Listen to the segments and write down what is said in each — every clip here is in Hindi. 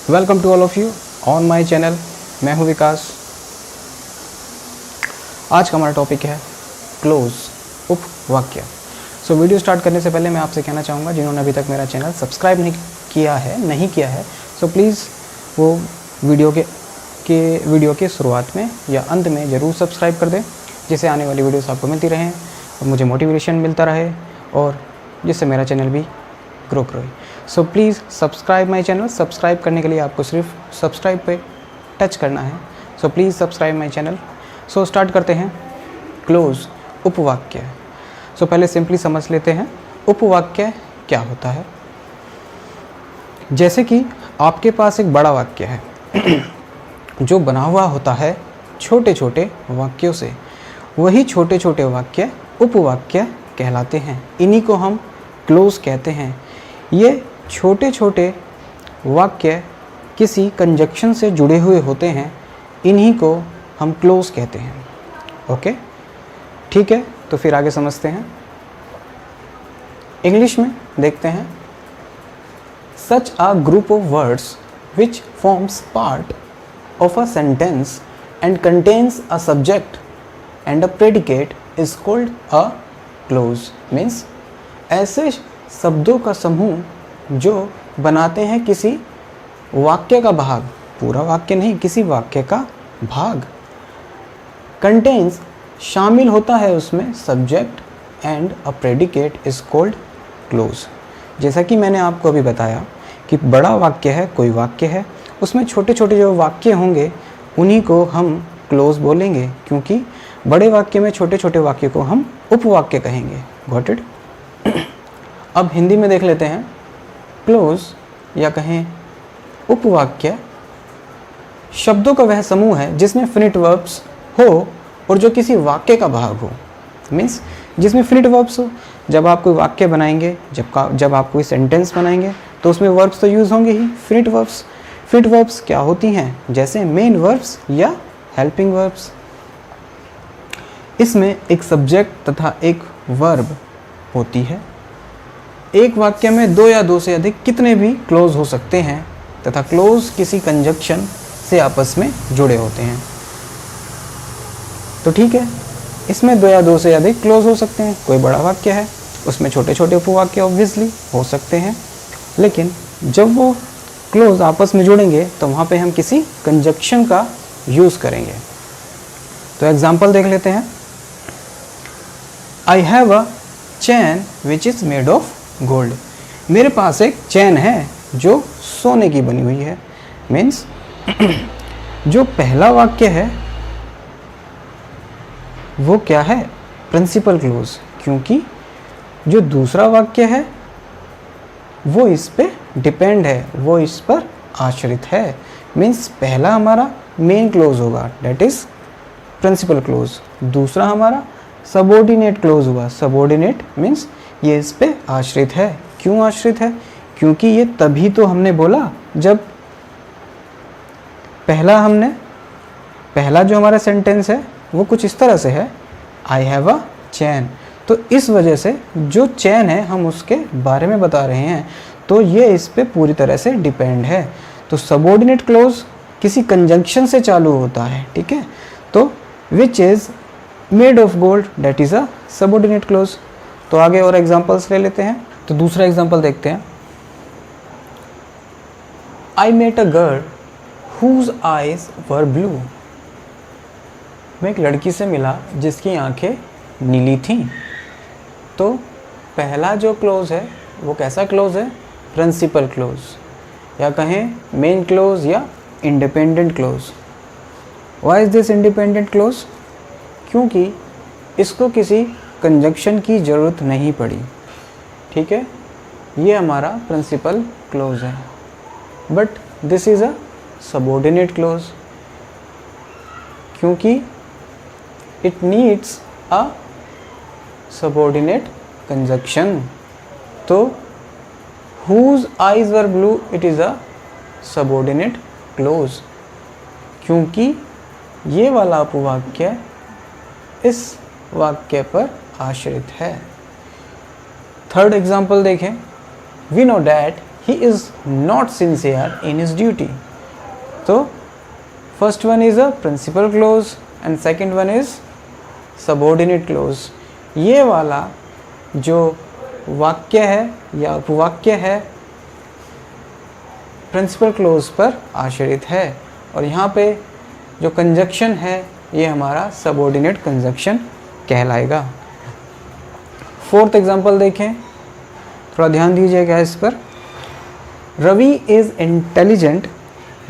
Welcome to all of you on my channel. मैं हूं विकास। आज का हमारा टॉपिक है क्लोज, उपवाक्य। सो वीडियो स्टार्ट करने से पहले मैं आपसे कहना चाहूँगा, जिन्होंने अभी तक मेरा चैनल सब्सक्राइब नहीं किया है, सो प्लीज़ वो वीडियो के शुरुआत में या अंत में ज़रूर सब्सक्राइब कर दें, जिससे आने वाली वीडियोस आपको मिलती रहें और मुझे मोटिवेशन मिलता रहे और जिससे मेरा चैनल भी ग्रो करे। So please subscribe my channel. Subscribe करने के लिए आपको सिर्फ सब्सक्राइब पे टच करना है। So please subscribe my channel. So start करते हैं। क्लोज, उपवाक्य। सो पहले सिंपली समझ लेते हैं उपवाक्य क्या होता है। जैसे कि आपके पास एक बड़ा वाक्य है जो बना हुआ होता है छोटे छोटे वाक्यों से, वही छोटे छोटे वाक्य उपवाक्य कहलाते हैं। इन्हीं को हम क्लोज कहते हैं। ये छोटे छोटे वाक्य किसी कंजक्शन से जुड़े हुए होते हैं, इन्हीं को हम क्लोज कहते हैं। ओके, ठीक है, तो फिर आगे समझते हैं। इंग्लिश में देखते हैं, such a group of words which forms part of a sentence and contains a subject and a predicate is called a clause. Means ऐसे शब्दों का समूह जो बनाते हैं किसी वाक्य का भाग, पूरा वाक्य नहीं, किसी वाक्य का भाग। कंटेन्स शामिल होता है उसमें subject and a predicate is called close. जैसा कि मैंने आपको अभी बताया कि बड़ा वाक्य है, कोई वाक्य है, उसमें छोटे छोटे जो वाक्य होंगे उन्हीं को हम क्लोज बोलेंगे, क्योंकि बड़े वाक्य में छोटे छोटे वाक्य को हम उपवाक्य कहेंगे। Got it? अब हिंदी में देख लेते हैं। क्लोज या कहें उपवाक्य शब्दों का वह समूह है जिसमें फिनिट वर्ब्स हो और जो किसी वाक्य का भाग हो। मीन्स जिसमें फिनिट वर्ब्स हो। जब आप कोई वाक्य बनाएंगे, जब आप कोई सेंटेंस बनाएंगे तो उसमें वर्ब्स तो यूज़ होंगे ही, फिनिट वर्ब्स। फिनिट वर्ब्स क्या होती हैं? जैसे मेन वर्ब्स या हेल्पिंग वर्ब्स। इसमें एक सब्जेक्ट तथा एक वर्ब होती है। एक वाक्य में दो या दो से अधिक कितने भी क्लोज हो सकते हैं तथा क्लोज किसी कंजक्शन से आपस में जुड़े होते हैं। तो ठीक है, इसमें दो या दो से अधिक क्लोज हो सकते हैं। कोई बड़ा वाक्य है, उसमें छोटे छोटे उपवाक्य ऑब्वियसली हो सकते हैं, लेकिन जब वो क्लोज आपस में जुड़ेंगे तो वहाँ पे हम किसी कंजक्शन का यूज़ करेंगे। तो एग्जाम्पल देख लेते हैं। I have a chain which is made of gold. मेरे पास एक चैन है जो सोने की बनी हुई है। मीन्स जो पहला वाक्य है वो क्या है? प्रिंसिपल क्लोज, क्योंकि जो दूसरा वाक्य है वो इस पे डिपेंड है, वो इस पर आश्रित है। मीन्स पहला हमारा मेन क्लोज होगा, डेट इज प्रिंसिपल क्लोज। दूसरा हमारा सबऑर्डिनेट क्लोज हुआ। सबऑर्डिनेट मीन्स ये इस पे आश्रित है। क्यों आश्रित है? क्योंकि ये तभी तो हमने बोला जब पहला जो हमारा सेंटेंस है वो कुछ इस तरह से है, आई हैव अ चैन। तो इस वजह से जो चैन है हम उसके बारे में बता रहे हैं, तो ये इस पे पूरी तरह से डिपेंड है। तो सबऑर्डिनेट क्लोज किसी कंजंक्शन से चालू होता है, ठीक है। तो which is made of gold, that is a subordinate close. तो आगे और एग्जांपल्स ले लेते हैं। तो दूसरा एग्जांपल देखते हैं। I met a girl whose eyes were blue. मैं एक लड़की से मिला जिसकी आंखें नीली थीं। तो पहला जो क्लोज है वो कैसा क्लोज है? प्रिंसिपल क्लोज, या कहें मेन क्लोज या independent clause. Why is this independent clause? क्योंकि इसको किसी कंजक्शन की ज़रूरत नहीं पड़ी, ठीक है। ये हमारा प्रिंसिपल क्लोज है। But this is a subordinate clause, क्योंकि it needs a subordinate conjunction. तो whose eyes were blue, it is a subordinate clause, क्योंकि ये वाला उपवाक्य इस वाक्य पर आश्रित है। थर्ड एग्जाम्पल देखें। We know that he is not sincere in his duty. तो first one is a principal clause and second one is subordinate clause. ये वाला जो वाक्य है या उपवाक्य है प्रिंसिपल क्लोज पर आश्रित है, और यहाँ पे जो कंजक्शन है ये हमारा सबऑर्डिनेट कंजक्शन कहलाएगा. फोर्थ एग्जांपल देखें, थोड़ा ध्यान दीजिएगा इस पर. Ravi is intelligent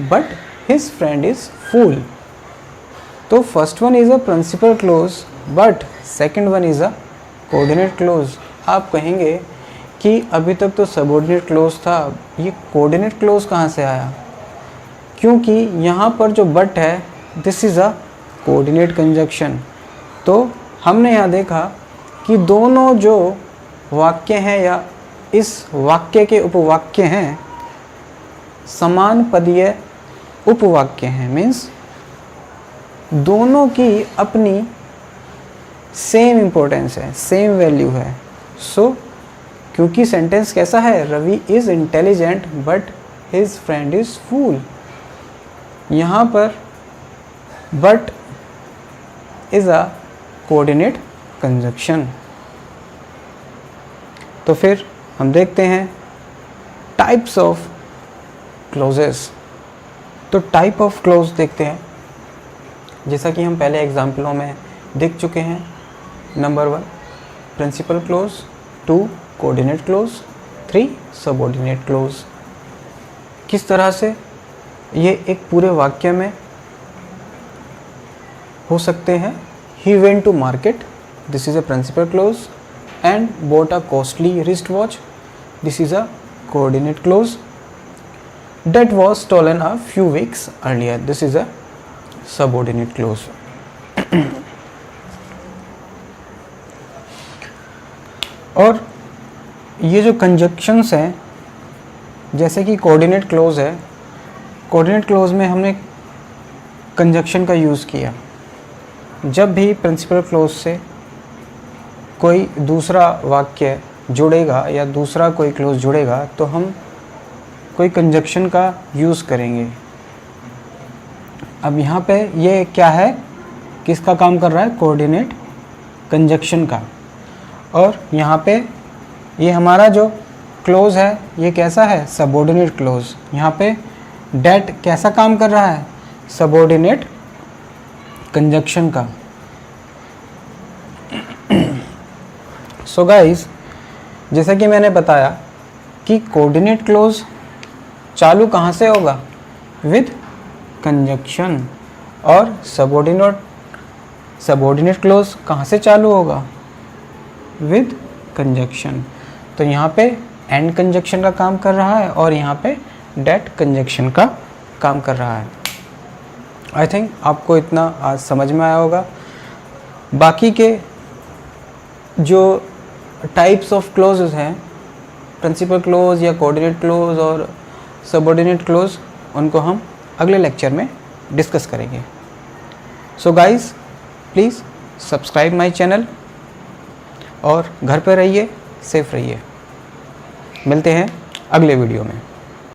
but his friend is fool. तो first one is a principal clause but second one is a coordinate clause. आप कहेंगे कि अभी तक तो सबऑर्डिनेट क्लोज था, ये कोऑर्डिनेट क्लोज कहाँ से आया? क्योंकि यहाँ पर जो बट है this is a coordinate conjunction. तो हमने यहाँ देखा कि दोनों जो वाक्य हैं या इस वाक्य के उपवाक्य हैं समान पदीय उपवाक्य हैं, मीन्स दोनों की अपनी सेम इम्पोर्टेंस है, सेम वैल्यू है. सो क्योंकि सेंटेंस कैसा है, Ravi is intelligent but his friend is fool. यहाँ पर but is a coordinate conjunction. तो फिर हम देखते हैं टाइप्स ऑफ क्लोजेस. तो टाइप ऑफ क्लोज देखते हैं, जैसा कि हम पहले एग्जाम्पलों में देख चुके हैं. Number 1 principal clause, 2 coordinate clause, 3 subordinate clause. किस तरह से ये एक पूरे वाक्य में हो सकते हैं. He went to market, this is a principal clause, and bought a costly wrist watch, this is a coordinate clause. That was stolen a few weeks earlier, this is a subordinate clause. और ये जो कंजक्शंस हैं, जैसे कि कोऑर्डिनेट क्लोज है, कोऑर्डिनेट क्लोज में हमने कंजक्शन का यूज़ किया. जब भी प्रिंसिपल क्लोज से कोई दूसरा वाक्य जुड़ेगा या दूसरा कोई क्लोज जुड़ेगा तो हम कोई कंजक्शन का यूज़ करेंगे. अब यहाँ पे ये क्या है, किसका काम कर रहा है, कोऑर्डिनेट कंजक्शन का. और यहाँ पे ये हमारा जो क्लोज है ये कैसा है, सबऑर्डिनेट क्लोज. यहाँ पे डेट कैसा काम कर रहा है, सबऑर्डिनेट कंजक्शन का. सो गाइस, जैसा कि मैंने बताया कि कोऑर्डिनेट क्लोज चालू कहाँ से होगा, विद कंजक्शन, और सबऑर्डिनेट क्लोज कहाँ से चालू होगा, विद कंजक्शन. तो यहाँ पे एंड कंजक्शन का काम कर रहा है और यहाँ पे डेट कंजक्शन का काम कर रहा है. आई थिंक आपको इतना आज समझ में आया होगा. बाकी के जो टाइप्स ऑफ क्लोजेस हैं, प्रिंसिपल क्लोज या कोऑर्डिनेट क्लोज और सबऑर्डिनेट क्लोज, उनको हम अगले लेक्चर में डिस्कस करेंगे. So guys, please subscribe my channel और घर पर रहिए, सेफ रहिए. मिलते हैं अगले वीडियो में.